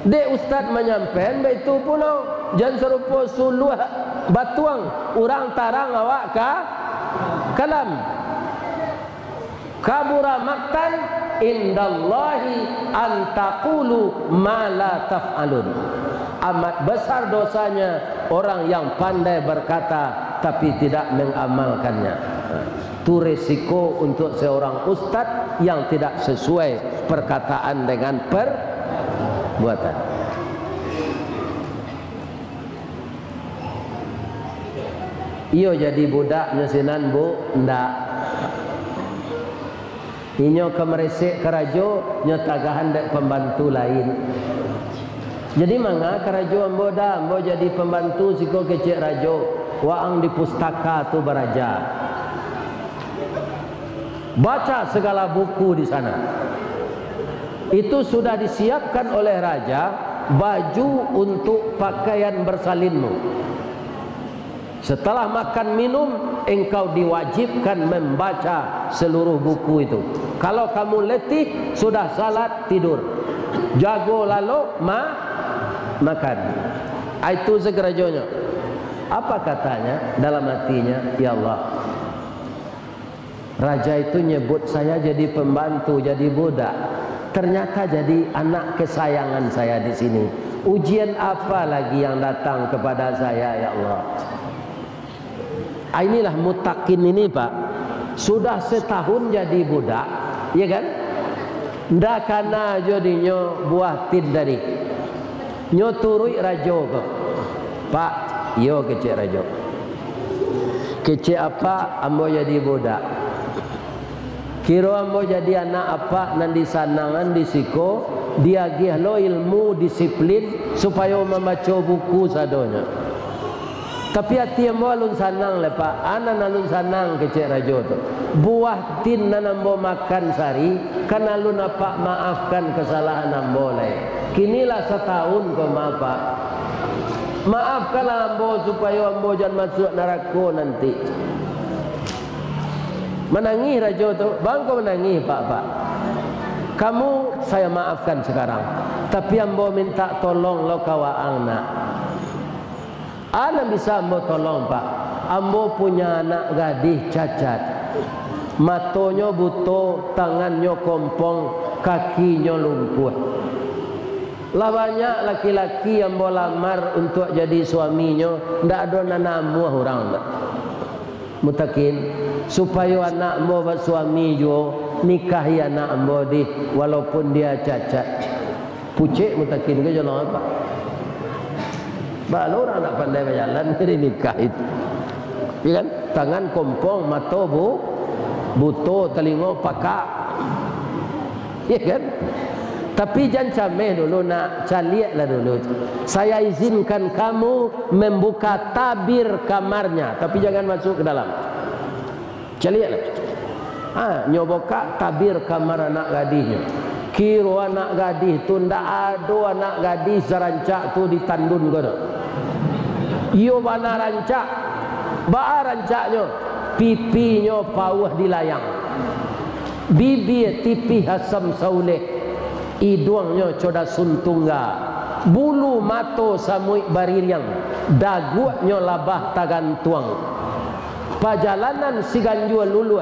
Dek ustaz menyampaikan itu pula jangan serupa suluh batuang orang tarang awak kalam. Kabura maktan indallahi an taqulu ma la taf'alun. Amat besar dosanya orang yang pandai berkata tapi tidak mengamalkannya. Itu resiko untuk seorang ustaz yang tidak sesuai perkataan dengan perbuatan. Iyo jadi budaknya sinan bu, ndak. Inyo kemeresek kerajo, nyo tagahan dek pembantu lain. Jadi manga kerajo ambo dah, ambo jadi pembantu siko kecek rajo, waang di pustaka tu beraja. Baca segala buku di sana. Itu sudah disiapkan oleh raja baju untuk pakaian bersalinmu. Setelah makan minum, engkau diwajibkan membaca seluruh buku itu. Kalau kamu letih, sudah salat tidur. Jago lalu makan. Itu segerajonya. Apa katanya dalam hatinya? Ya Allah, raja itu nyebut saya jadi pembantu, jadi budak. Ternyata jadi anak kesayangan saya di sini. Ujian apa lagi yang datang kepada saya, ya Allah? Inilah mutakin ini Pak. Sudah setahun jadi budak, ya kan? Ndak kana jadinya buah tin dari. Nyo turui rajo kok. Pak, yo kecek rajo. Kecek apa? Ambo jadi budak. Kiro ambo jadi anak apa nanti sanangan di siko dia gihlo ilmu disiplin supaya membaca buku sadonya. Tapi hati ambo alun sanang le Pak, anan alun sanang kecek rajo tu. Buah tin nan ambo makan sari, kan alun apa maafkan kesalahan ambo le. Kinilah setahun kau maaf Pak. Maafkanlah ambo supaya ambo jangan masuk neraka nanti. Menangis rajo tu, bang kau menangis Pak. Kamu saya maafkan sekarang, tapi ambo minta tolong lo kawaang nak. Ana bisa ambo tolong Pak. Ambo punya anak gadis cacat. Matonyo buto, tangannya kompong, kakinya lumpuh. Lah banyak laki-laki yang mau lamar untuk jadi suaminya, ndak ada nanamu orang ndak. Mutakin supaya anak mau bersuami jo nikahi anak mau di walaupun dia cacat. Pucek mutakin ke jalan apa? Bah orang nak pandai berjalan jadi nikah itu. Ya kan? Tangan kompong, mata buto, telinga pakak. Ya kan? Tapi jangan cameh dulu, nak caliaklah dulu. Saya izinkan kamu membuka tabir kamarnya, tapi jangan masuk ke dalam. Caliaklah. Nyoboka tabir kamar anak gadisnya. Kiro anak gadis tu ndak ada anak gadis rancak tu ditandun kono. Iyo mana rancak? Ba rancaknya pipinya pauh dilayang. Bibir tipi hasam sauleh. Hidungnya coda suntungga, bulu mato samui baririang, dagunya labah tagantuang, pajalanan siganjua luluh,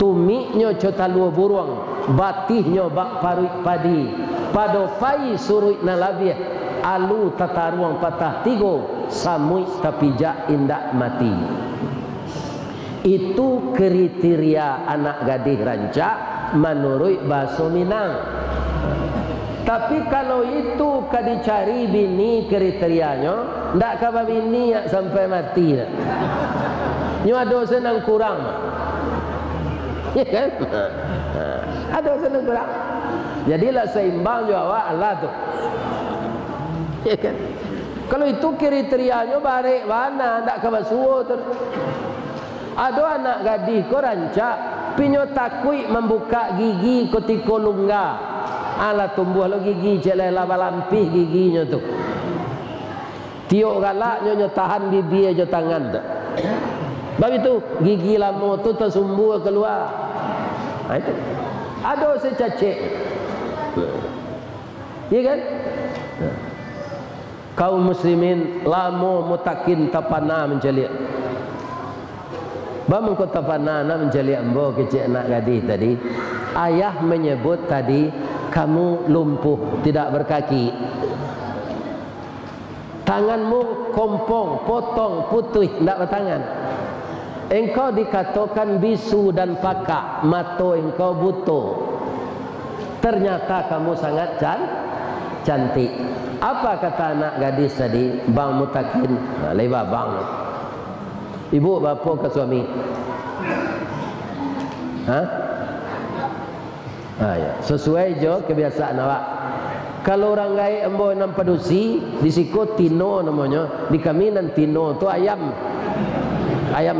tumiknya cota luo buruang, batihnya bak paruik padi, padofai suruik nalabiah, alu tataruang patah tigo, samui tapi jak indak mati. Itu kriteria anak gadis rancak menurut bahasa Minang. Tapi kalau itu dicari bini kriterianya, ndak kabar bini ya sampai mati. Nyo ada senang kurang, ya kan? Ada senang kurang. Jadilah seimbang jo awak Allah tu, ya kan? Kalau itu kriterianya barek mana, ndak kabar suo tu. Ada anak gadis ko rancak, pinyo takui membuka gigi ketika lungga. Ala tumbuh lo gigi celai laba lampih giginya tu. Tiok galaknya nyo tahan bibir aja tangan tu. Sebab itu gigi lama tu tersumbu keluar. Itu. Ada secacik. Iya kan? Kaum muslimin lamo mutakin tapana menjeliak. Bamang kota panana menjeliak embo kecik anak gadis tadi. Ayah menyebut tadi kamu lumpuh, tidak berkaki. Tanganmu kompong, potong, putih, tidak bertangan. Engkau dikatakan bisu dan pakak, mata engkau buto. Ternyata kamu sangat cantik. Apa kata anak gadis tadi? Bang Mutakin, lebar bang. Ibu bapa ke suami? Hah? Ya. Sesuai jo kebiasaan awak. Kalau orang gaya embo enam padusi, di siko tino namanya, di kami nan tino tu ayam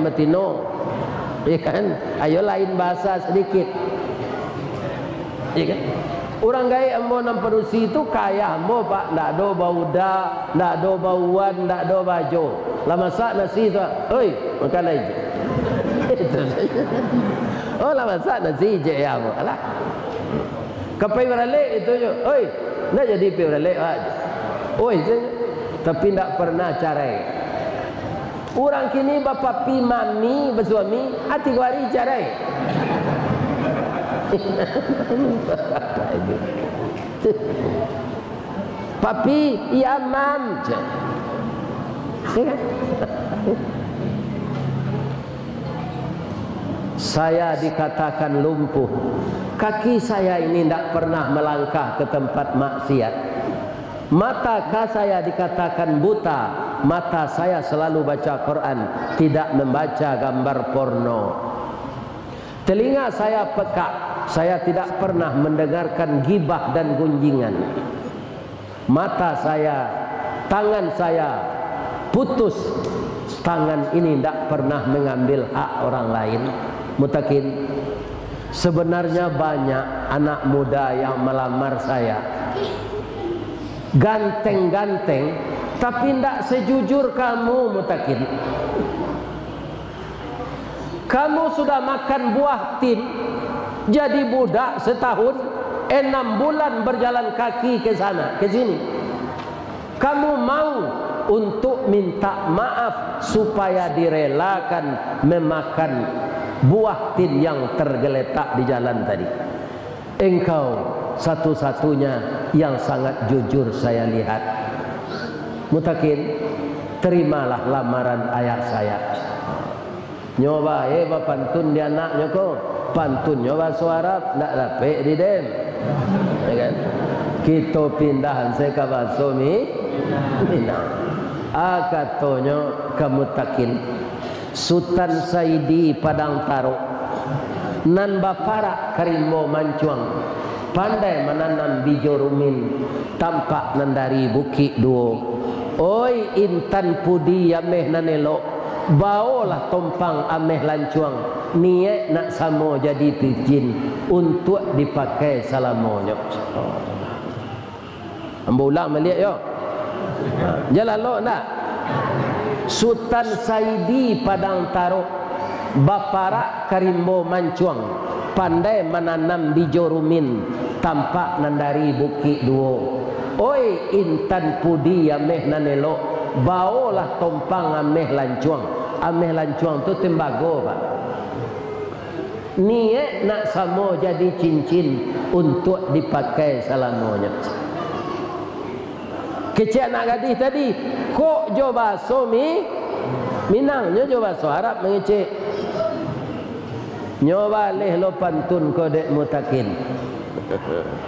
betino, ya kan? Ayo lain bahasa sedikit, ya kan? Orang gaya embo enam padusi itu kaya embo pak, ndak do bauda, ndak do bauan, ndak do baju. Lah masak nasi tu, oi makan aja. Oh lah masak nasi je ya bu, alah. Kapai beralek itu je, oi. Nak jadi peralek aja. Oi, tapi tak pernah carai. Orang kini bapa pi mami bersuami, hati kuari carai. Papi, ya mam. Saya dikatakan lumpuh. Kaki saya ini tidak pernah melangkah ke tempat maksiat. Mata saya dikatakan buta. Mata saya selalu baca Quran, tidak membaca gambar porno. Telinga saya pekak. Saya tidak pernah mendengarkan gibah dan gunjingan. Mata saya, tangan saya putus. Tangan ini tidak pernah mengambil hak orang lain. Mutakin, sebenarnya banyak anak muda yang melamar saya, ganteng-ganteng, tapi tidak sejujur kamu. Mutakin, kamu sudah makan buah tin, jadi budak setahun, 6 bulan berjalan kaki ke sana, ke sini. Kamu mau untuk minta maaf supaya direlakan memakan buah tin yang tergeletak di jalan tadi. Engkau satu-satunya yang sangat jujur saya lihat. Mutakin, terimalah lamaran ayah saya. Nyoba pantun dia anaknya kok. Pantun nyoba suara nak dapat di dem. Ya kan? Kita pindahan saya ke Basomi Minang. Katanya kamu takin Sultan Saidi Padang Taro nan bapara karimbo mancuang, pandai menanam bijo rumin, tampak nan dari bukit duo. Oi intan pudi ameh nanelo, baolah tompang ameh lancuang, niat nak samo jadi pijin untuk dipakai salamonyo. Ambo ulang melihat yo. Jalan lo nak. Sultan Saidi Padang Taro, bapara karimbo mancuang, pandai menanam bijo rumin, tampak nandari bukit duo. Oi intan pudi ameh nanelo, baolah tompang ameh lancuang. Ameh lancuang tu tembago pak. Niat nak samo jadi cincin untuk dipakai salamonya. Kecil anak gadis tadi, kok jo bahasa Minangnya jo bahasa Arab mengecek. Nyoba leh lo pantun kodek Mutakin.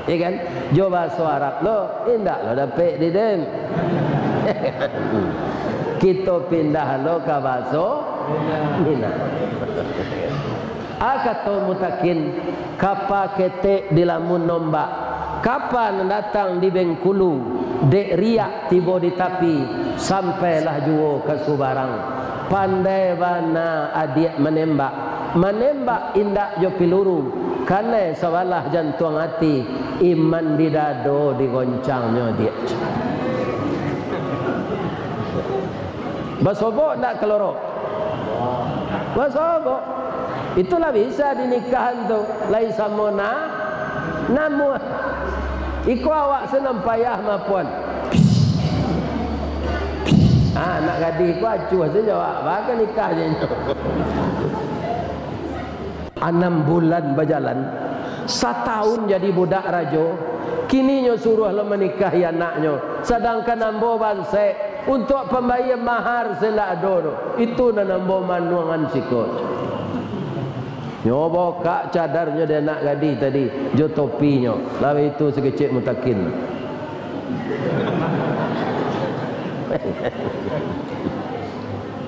Ya kan? Jo bahasa Arab lo, indak lo dapat di dem. Kita pindah lo ke bahasa Minang. Kata Mutakin, kapa ketek di lamun nombak, kapan datang di Bengkulu, dek riak tiba di tapi, sampailah juo ke Subarang. Pandai bana adik menembak indak jo piluru, karena sawalah jantung hati, iman di dado digoncangnya dia. Basobok nak kelorok, basobok. Itulah bisa dinikahan tu, lain sama namu. Iko awak senang payah mapuan. Nak gadis ku acuh saja awak. Bahkan nikah je. 6 bulan berjalan, 1 tahun jadi budak rajo. Kini nyo suruh lo menikahi anaknya. Sedangkan nambo bansek untuk pembayar mahar selak do. Itu na nambo manuangan sikot. Nyo boka cadarnya dia nak gadis tadi, jo topinya. Lalu itu sekecil mutakin.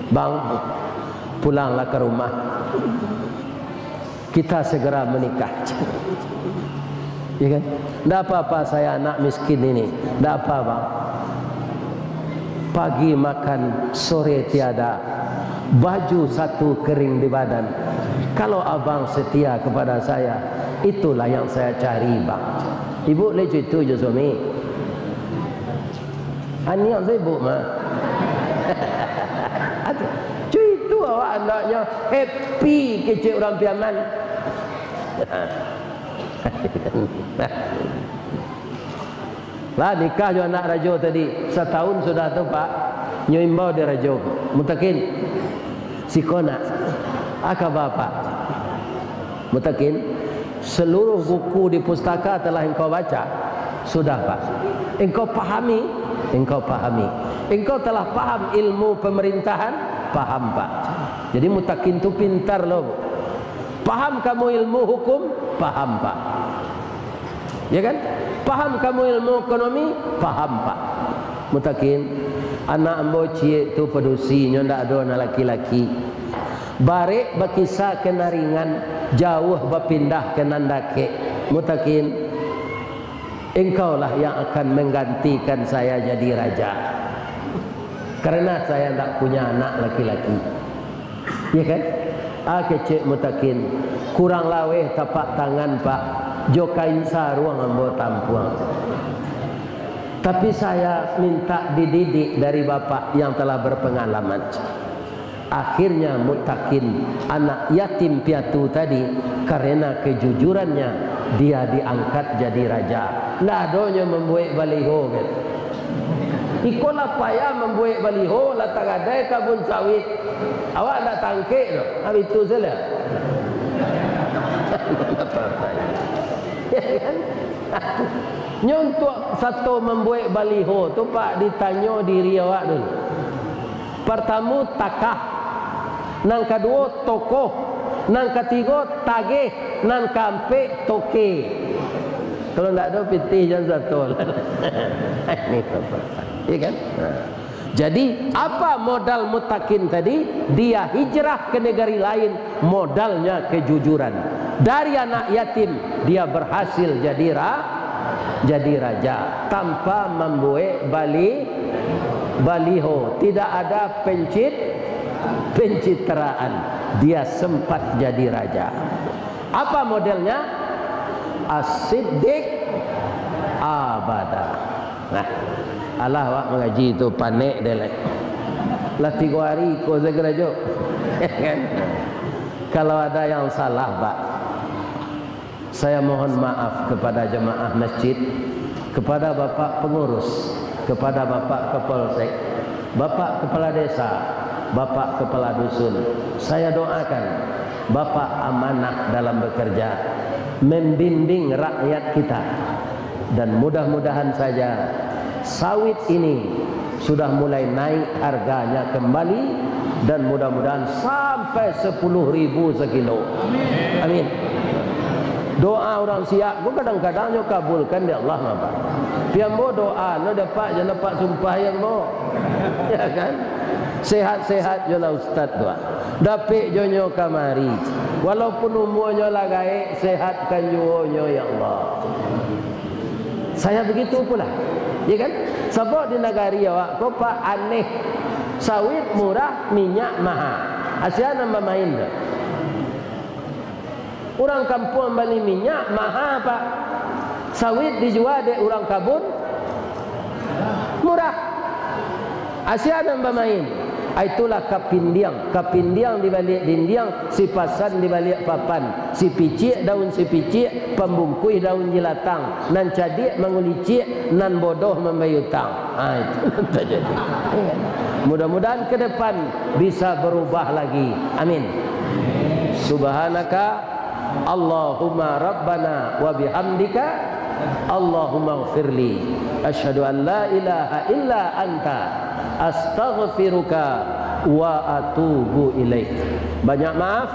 Bang, pulanglah ke rumah. Kita segera menikah. Ya kan? Tak apa-apa saya anak miskin ini. Tak apa bang. Pagi makan, sore tiada. Baju satu kering di badan. Kalau abang setia kepada saya, itulah yang saya cari bang. Ibu lecu itu je suami. Ani yang saya ibu mah. Cuy itu awak anaknya happy kecil orang piaman. Lah nikah jo anak rajo tadi 1 tahun sudah tu pak nyoimbau di rajo mutakin sikona aka bapak mutakin seluruh buku di pustaka telah engkau baca sudah pak engkau pahami engkau telah paham ilmu pemerintahan paham pak jadi mutakin tu pintar loh paham kamu ilmu hukum paham pak ya kan paham kamu ilmu ekonomi paham pak mutakin anak ambo cie tu pedusi ndak ada anak laki-laki barek berkisah kenaringan jauh berpindah ke nandake mutakin engkaulah yang akan menggantikan saya jadi raja karena saya tak punya anak laki-laki ya kan kecik mutakin kurang laweh tapak tangan pak jo kain saruang ambo tampuang tapi saya minta dididik dari bapak yang telah berpengalaman akhirnya mutakin anak yatim piatu tadi karena kejujurannya dia diangkat jadi raja ladonya membuat baliho kan ikolah payah membuat baliho latak adai kabun sawit awak nak tangkik tu habis itu saja nyontok satu membuat baliho tu pak ditanya diri awak dulu pertama takah nang kedua tokoh nang ketiga tagih nang keempat toke kalau tak ada pitih jangan satu ini apa ya kan jadi apa modal mutakin tadi dia hijrah ke negeri lain modalnya kejujuran dari anak yatim dia berhasil jadi raja tanpa membuat baliho tidak ada pencitraan dia sempat jadi raja apa modelnya as-siddiq abada nah Allah wak mengaji itu panik dia lah 3 hari kau segera jauh kan kalau ada yang salah pak saya mohon maaf kepada jemaah masjid kepada bapak pengurus kepada bapak kapolsek bapak kepala desa bapak kepala dusun saya doakan bapak amanah dalam bekerja membimbing rakyat kita dan mudah-mudahan saja sawit ini sudah mulai naik harganya kembali dan mudah-mudahan sampai 10.000 sekilo amin doa orang siap gua kadang-kadang nyo kabulkan di Allah apa piambo doa no dapat je dapat sumpah yang mo ya kan sehat-sehat je lah ustaz tu dapik jo nyo kamari walaupun umurnya lah gaik sehatkan jo nyo ya Allah saya begitu pula ya kan sebab di negari awak kau pak aneh sawit murah minyak mahal asyik nambah main dah orang kampung beli minyak mahal pak sawit dijual di orang kabun murah asyik nambah main Itulah kapindiang. Kapindiang di balik dindiang, si pasan di balik papan, si picik daun si picik, pembungkui daun jelatang, nan cadik mengulicik, nan bodoh membayutang. Itu terjadi. Mudah-mudahan ke depan bisa berubah lagi. Amin. Subhanaka Allahumma rabbana wa bihamdika Allahumma ighfirli asyhadu an la ilaha illa anta astaghfiruka wa atubu ilaik. Banyak maaf.